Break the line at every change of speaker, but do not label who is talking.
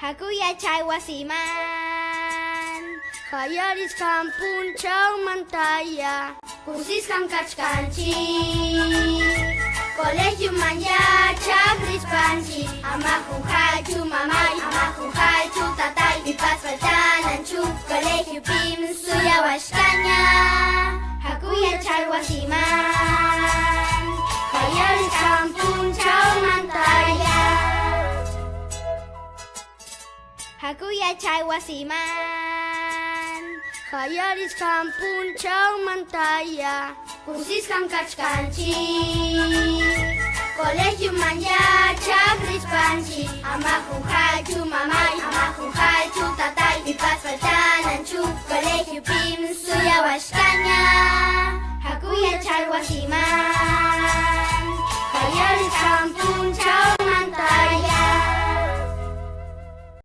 haku yachay wasiman. Hayarisqan punchawman taya, kusisqan kachkanchik. Colegioman yachaq rispanchik, ama jujaychu mamay, ama jujaychu tatay, pipas faltananchu, colegiopim suyawashkaña. Haku yachay wasiman, hayarisqan punchawman taya. Haku yachay wasiman, hayarisqan punchawman taya, kusisqan kachkanchik. Colegioman yachaq rispanchik, ama jujaychu mamay, ama jujaychu tatay, pipas faltananchu, colegiopim suyawashkaña. Haku yachay wasiman, hayarisqan punchawman